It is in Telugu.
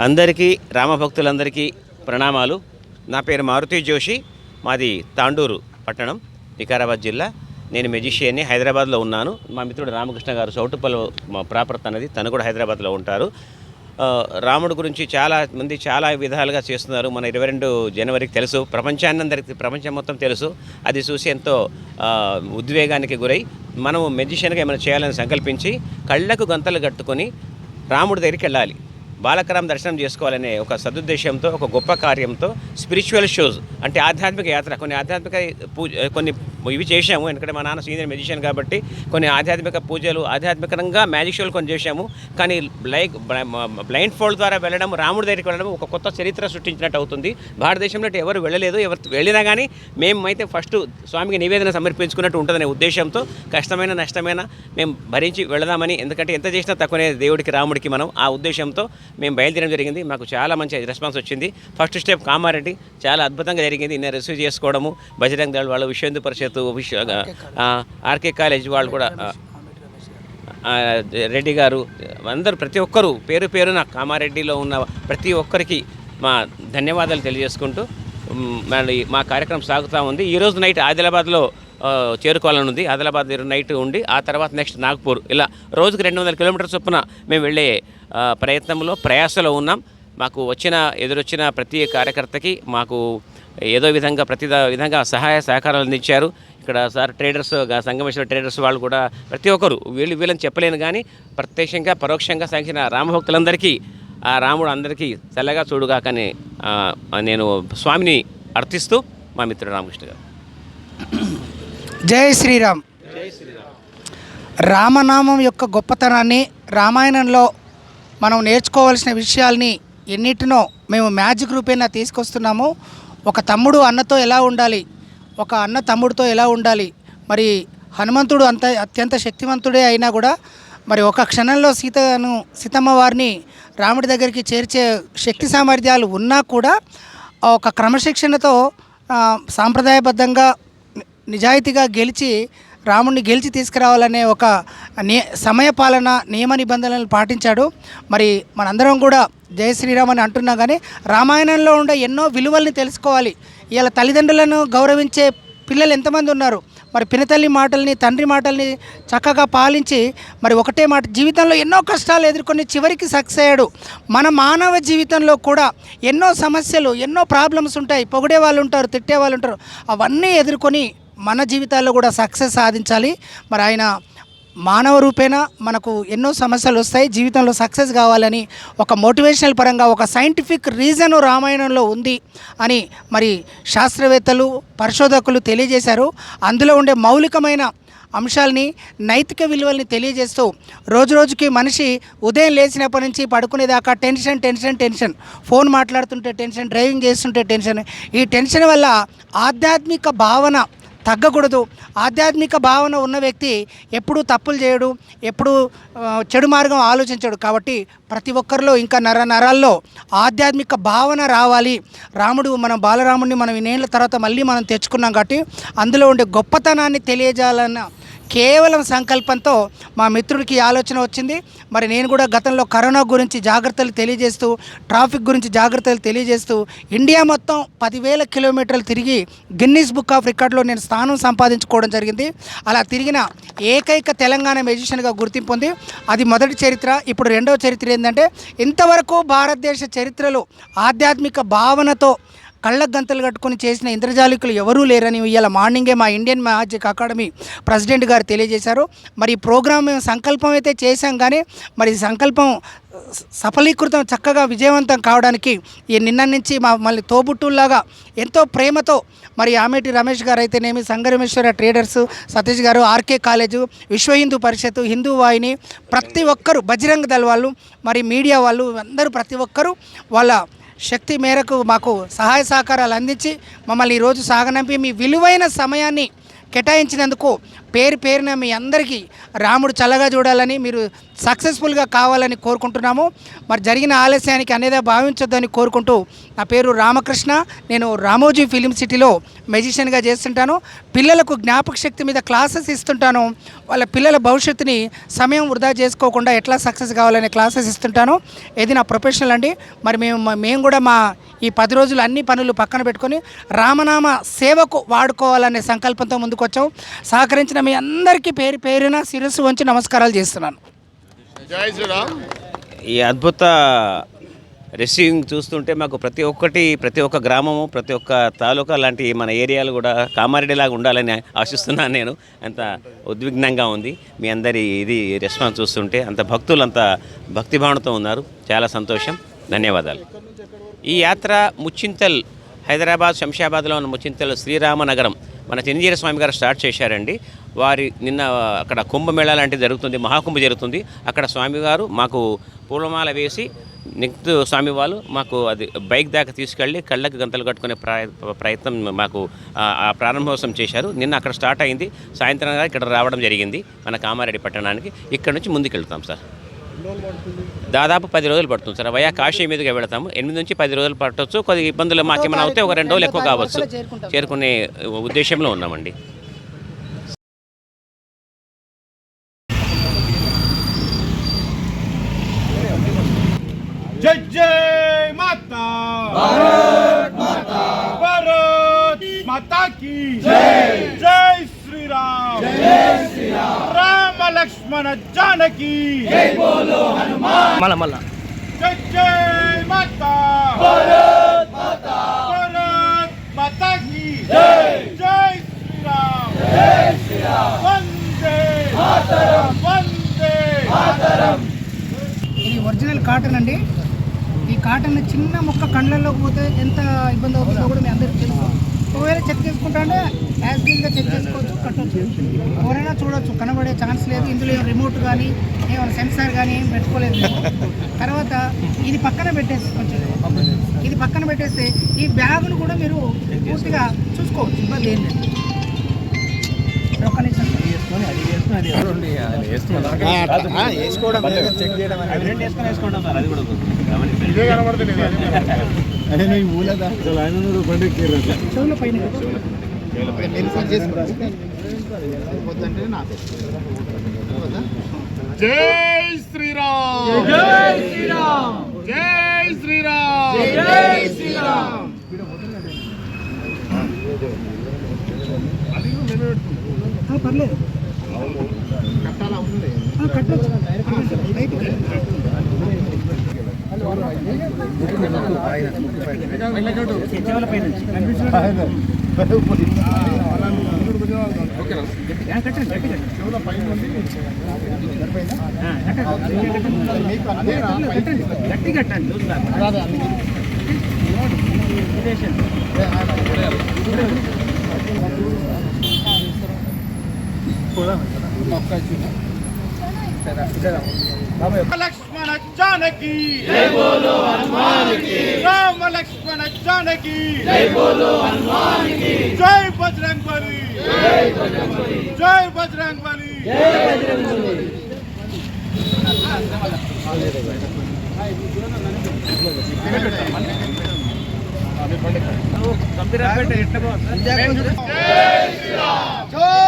అందరికీ రామభక్తులందరికీ ప్రణామాలు. నా పేరు మారుతి జోషి. మాది తాండూరు పట్టణం, వికారాబాద్ జిల్లా. నేను మెజిషియన్ని, హైదరాబాద్లో ఉన్నాను. మా మిత్రుడు రామకృష్ణ గారు సౌటుపల్లి ప్రాపర్ తనది, తను కూడా హైదరాబాద్లో ఉంటారు. రాముడు గురించి చాలా విధాలుగా చేస్తున్నారు. మన 22 జనవరికి తెలుసు, ప్రపంచం మొత్తం తెలుసు. అది చూసి ఎంతో ఉద్వేగానికి గురై మనము మెజిషియన్గా ఏమైనా చేయాలని సంకల్పించి కళ్ళకు గంతలు కట్టుకొని రాముడి దగ్గరికి వెళ్ళాలి, బాలకరాం దర్శనం చేసుకోవాలనే ఒక సదుద్దేశంతో, ఒక గొప్ప కార్యంతో స్పిరిచువల్ షోస్ అంటే ఆధ్యాత్మిక యాత్ర, కొన్ని ఆధ్యాత్మిక కొన్ని ఇవి చేశాము. ఎందుకంటే మా నాన్న సీనియర్ మెజిషియన్ కాబట్టి కొన్ని ఆధ్యాత్మిక పూజలు, ఆధ్యాత్మికంగా మ్యాజిక్ షోలు కొన్ని చేశాము. కానీ బ్లైండ్ ఫోల్డ్ ద్వారా వెళ్ళడం, రాముడి దగ్గరికి వెళ్ళడం ఒక కొత్త చరిత్ర సృష్టించినట్టు అవుతుంది. భారతదేశంలో ఎవరు వెళ్ళలేదు. ఎవరు వెళ్ళినా కానీ మేమైతే ఫస్ట్ స్వామికి నివేదన సమర్పించుకున్నట్టు ఉంటుందనే ఉద్దేశంతో కష్టమైన నష్టమైన మేము భరించి వెళదామని, ఎందుకంటే ఎంత చేసినా తక్కువనే దేవుడికి, రాముడికి మనం ఆ ఉద్దేశంతో మేము బయలుదేరడం జరిగింది. మాకు చాలా మంచి రెస్పాన్స్ వచ్చింది. ఫస్ట్ స్టెప్ కామారెడ్డి చాలా అద్భుతంగా జరిగింది. నేను రిసీవ్ చేసుకోవడము, బజరంగ్ దళ్ వాళ్ళు, విశ్వ హిందూ పరిషత్, ఆర్కే కాలేజ్ వాళ్ళు కూడా, రెడ్డి గారు, అందరూ ప్రతి ఒక్కరూ పేరు పేరున కామారెడ్డిలో ఉన్న ప్రతి ఒక్కరికి మా ధన్యవాదాలు తెలియజేసుకుంటూ మా కార్యక్రమం సాగుతూ ఉంది. ఈరోజు నైట్ ఆదిలాబాద్లో చేరుకోవాలని ఉంది. ఆదిలాబాద్ నైట్ ఉండి ఆ తర్వాత నెక్స్ట్ నాగ్పూర్, ఇలా రోజుకు 200 కిలోమీటర్ల చొప్పున మేము వెళ్ళే ప్రయాసలో ఉన్నాం. మాకు ఎదురొచ్చిన ప్రతి కార్యకర్తకి మాకు ఏదో విధంగా సహాయ సహకారాలు అందించారు. ఇక్కడ సార్ ట్రేడర్స్, సంగమేశ్వర ట్రేడర్స్ వాళ్ళు కూడా ప్రతి ఒక్కరు వీళ్ళని చెప్పలేను కానీ ప్రత్యక్షంగా పరోక్షంగా సాగించిన రామభక్తులందరికీ ఆ రాముడు అందరికీ చల్లగా చూడుగాకని నేను స్వామిని అర్థిస్తూ మా మిత్రుడు రామకృష్ణ గారు. జై శ్రీరామ్. రామనామం యొక్క గొప్పతనాన్ని, రామాయణంలో మనం నేర్చుకోవాల్సిన విషయాల్ని ఎన్నిటినో మేము మ్యాజిక్ రూపేణా తీసుకొస్తున్నాము. ఒక తమ్ముడు అన్నతో ఎలా ఉండాలి, ఒక అన్న తమ్ముడితో ఎలా ఉండాలి, మరి హనుమంతుడు అత్యంత శక్తివంతుడే అయినా కూడా మరి ఒక క్షణంలో సీతమ్మ వారిని రాముడి దగ్గరికి చేర్చే శక్తి సామర్థ్యాలు ఉన్నా కూడా ఒక క్రమశిక్షణతో సాంప్రదాయబద్ధంగా నిజాయితీగా రాముడిని గెలిచి తీసుకురావాలనే ఒక సమయపాలన, నియమ నిబంధనలు పాటించాడు. మరి మనందరం కూడా జై శ్రీరామ్ అని అంటున్నా కానీ రామాయణంలో ఉండే ఎన్నో విలువల్ని తెలుసుకోవాలి. ఇలా తల్లిదండ్రులను గౌరవించే పిల్లలు ఎంతమంది ఉన్నారు? మరి పినతల్లి మాటల్ని, తండ్రి మాటల్ని చక్కగా పాలించి మరి ఒకటే మాట, జీవితంలో ఎన్నో కష్టాలు ఎదుర్కొని చివరికి సక్సెస్ అయ్యాడు. మన మానవ జీవితంలో కూడా ఎన్నో సమస్యలు, ఎన్నో ప్రాబ్లమ్స్ ఉంటాయి. పొగిడే వాళ్ళు ఉంటారు, తిట్టే వాళ్ళు ఉంటారు. అవన్నీ ఎదుర్కొని మన జీవితాల్లో కూడా సక్సెస్ సాధించాలి. మరి ఆయన మానవ రూపేణ మనకు ఎన్నో సమస్యలు వస్తాయి, జీవితంలో సక్సెస్ కావాలని ఒక మోటివేషనల్ పరంగా ఒక సైంటిఫిక్ రీజను రామాయణంలో ఉంది అని మరి శాస్త్రవేత్తలు, పరిశోధకులు తెలియజేశారు. అందులో ఉండే మౌలికమైన అంశాలని, నైతిక విలువల్ని తెలియజేస్తూ రోజుకి మనిషి ఉదయం లేచినప్పటి నుంచి పడుకునేదాకా టెన్షన్, ఫోన్ మాట్లాడుతుంటే టెన్షన్, డ్రైవింగ్ చేస్తుంటే టెన్షన్. ఈ టెన్షన్ వల్ల ఆధ్యాత్మిక భావన తగ్గకూడదు. ఆధ్యాత్మిక భావన ఉన్న వ్యక్తి ఎప్పుడూ తప్పులు చేయడు, ఎప్పుడూ చెడు మార్గం ఆలోచించడు. కాబట్టి ప్రతి ఒక్కరిలో ఇంకా నరాల్లో ఆధ్యాత్మిక భావన రావాలి. బాలరాముడిని మనం ఇన్నేళ్ల తర్వాత మళ్ళీ మనం తెచ్చుకున్నాం కాబట్టి అందులో ఉండే గొప్పతనాన్ని తెలియజేయాలన్న కేవలం సంకల్పంతో మా మిత్రుడికి ఆలోచన వచ్చింది. మరి నేను కూడా గతంలో కరోనా గురించి జాగ్రత్తలు తెలియజేస్తూ, ట్రాఫిక్ గురించి జాగ్రత్తలు తెలియజేస్తూ ఇండియా మొత్తం 10,000 కిలోమీటర్లు తిరిగి గిన్నీస్ బుక్ ఆఫ్ రికార్డులో నేను స్థానం సంపాదించుకోవడం జరిగింది. అలా తిరిగిన ఏకైక తెలంగాణ మెజిషియన్గా గుర్తింపు ఉంది. అది మొదటి చరిత్ర. ఇప్పుడు రెండవ చరిత్ర ఏంటంటే, ఇంతవరకు భారతదేశ చరిత్రలో ఆధ్యాత్మిక భావనతో కళ్ళకు గంతలు కట్టుకొని చేసిన ఇంద్రజాలికులు ఎవరూ లేరని ఇవాళ మార్నింగే మా ఇండియన్ మ్యాజిక్ అకాడమీ ప్రెసిడెంట్ గారు తెలియజేశారు. మరి ఈ ప్రోగ్రాం మేము సంకల్పం అయితే చేశాం కానీ మరి సంకల్పం సఫలీకృతం, చక్కగా విజయవంతం కావడానికి ఈ నిన్న నుంచి మళ్ళీ తోబుట్టుల్లాగా ఎంతో ప్రేమతో మరి ఆమెటి రమేష్ గారు అయితేనేమి, సంగమేశ్వర ట్రేడర్స్ సతీష్ గారు, ఆర్కే కాలేజు, విశ్వ హిందూ పరిషత్, హిందూ వాహిని, ప్రతి ఒక్కరు, బజరంగ్ దళ్ వాళ్ళు, మరి మీడియా వాళ్ళు అందరూ ప్రతి ఒక్కరూ వాళ్ళ శక్తి మేరకు మాకు సహాయ సహకారాలు అందించి మమ్మల్ని ఈరోజు సాగనంపి మీ విలువైన సమయాన్ని కేటాయించినందుకు పేరు పేరున మీ అందరికీ రాముడు చల్లగా చూడాలని, మీరు సక్సెస్ఫుల్గా కావాలని కోరుకుంటున్నాము. మరి జరిగిన ఆలస్యానికి అనేదా భావించొద్దని కోరుకుంటూ, నా పేరు రామకృష్ణ, నేను రామోజీ ఫిలిం సిటీలో మెజిషియన్గా చేస్తుంటాను. పిల్లలకు జ్ఞాపక శక్తి మీద క్లాసెస్ ఇస్తుంటాను. వాళ్ళ పిల్లల భవిష్యత్తుని సమయం వృధా చేసుకోకుండా ఎట్లా సక్సెస్ కావాలనే క్లాసెస్ ఇస్తుంటాను. ఇది నా ప్రొఫెషనల్ అండి. మరి మేము కూడా మా ఈ 10 రోజులు అన్ని పనులు పక్కన పెట్టుకొని రామనామ సేవకు వాడుకోవాలనే సంకల్పంతో ముందుకు వచ్చాం. సహకరించిన మీ అందరికీ పేరు పేరున శిరస్సు వంచి నమస్కారాలు చేస్తున్నాను. జై శ్రీరామ్. ఈ అద్భుత రిసీవింగ్ చూస్తుంటే మాకు ప్రతి ఒక్క గ్రామము, ప్రతి ఒక్క తాలూకా లాంటి మన ఏరియాలు కూడా కామారెడ్డిలాగా ఉండాలని ఆశిస్తున్నాను నేను. అంత ఉద్విగ్నంగా ఉంది మీ అందరి ఇది రెస్పాన్స్ చూస్తుంటే. అంత భక్తులు అంత భక్తిభావనతో ఉన్నారు. చాలా సంతోషం. ధన్యవాదాలు. ఈ యాత్ర ముచ్చింతల్, హైదరాబాద్ శంషాబాద్లో ఉన్న ముచ్చింతల్ శ్రీరామనగరం మన చిరంజీవి స్వామి గారు స్టార్ట్ చేశారండి. వారి నిన్న అక్కడ కుంభమేళా లాంటిది జరుగుతుంది, మహాకుంభ జరుగుతుంది. అక్కడ స్వామివారు మాకు పూలమాల వేసి నెక్స్ట్ స్వామి వాళ్ళు మాకు అది బైక్ దాకా తీసుకెళ్ళి కళ్ళకి గంతలు కట్టుకునే ప్రయత్నం మాకు ఆ ప్రారంభోత్సవం చేశారు. నిన్న అక్కడ స్టార్ట్ అయింది. సాయంత్రం ఇక్కడ రావడం జరిగింది మన కామారెడ్డి పట్టణానికి. ఇక్కడ నుంచి ముందుకు వెళ్తాం సార్. దాదాపు 10 రోజులు పడుతుంది సార్. వయా కాశీ మీదుగా వెళతాము. 8 నుంచి 10 రోజులు పట్టవచ్చు. కొద్ది ఇబ్బందులు మాకేమైనా అవుతే ఒక 2 రోజులు ఎక్కువ కావచ్చు. చేరుకునే ఉద్దేశంలో ఉన్నామండి. జై జై మాతా భారత్ మాతా, భారత్ మాతా की జై. జై శ్రీరామ్. జై శ్రీరామ్. రామ లక్ష్మణ జానకి జై బోలో హనుమాన్. మల్ల జై జై మాతా భారత్ మాతా, భారత్ మాతా की జై. జై శ్రీరామ్. జై శ్రీరామ్. వందే మాతరం. వందే మాతరం. ఇది ఒరిజినల్ కాటన్ అండి. ఈ కాటన్ చిన్న ముక్క కండ్లలోకి పోతే ఎంత ఇబ్బంది అవుతుందో కూడా మీ అందరికీ తెలుసు. ఒకవేళ చెక్ చేసుకుంటే యాజ్ గా చెక్ చేసుకోవచ్చు, కట్టవచ్చు. ఎవరైనా చూడవచ్చు, కనబడే ఛాన్స్ లేదు. ఇందులో ఏం రిమోట్ కానీ ఏమైనా సెన్సార్ కానీ ఏం పెట్టుకోలేదు. తర్వాత ఇది పక్కన పెట్టేసి ఇది పక్కన పెట్టేస్తే ఈ బ్యాగును కూడా మీరు పూర్తిగా చూసుకోవచ్చు, ఇబ్బంది ఏం లేదు. ఒక్క నిమిషం చెవుల పైన జై శ్రీరామ్. జై శ్రీరామ్. జై శ్రీరామ్. జై శ్రీరామ్. పర్లేదు కట్టచ్చు. చెవుల పైన గట్టి కట్టండి. లక్ష్మణ జానకి జై బోలో హనుమాన్ కి. రామ లక్ష్మణ జానకి జై బోలో హనుమాన్ కి. జై బజరంగ్ బలి. జై బజరంగ్ బలి. జై బజరంగ్ బలి. జై బజరంగ్ బలి. జై శ్రీరామ్. జై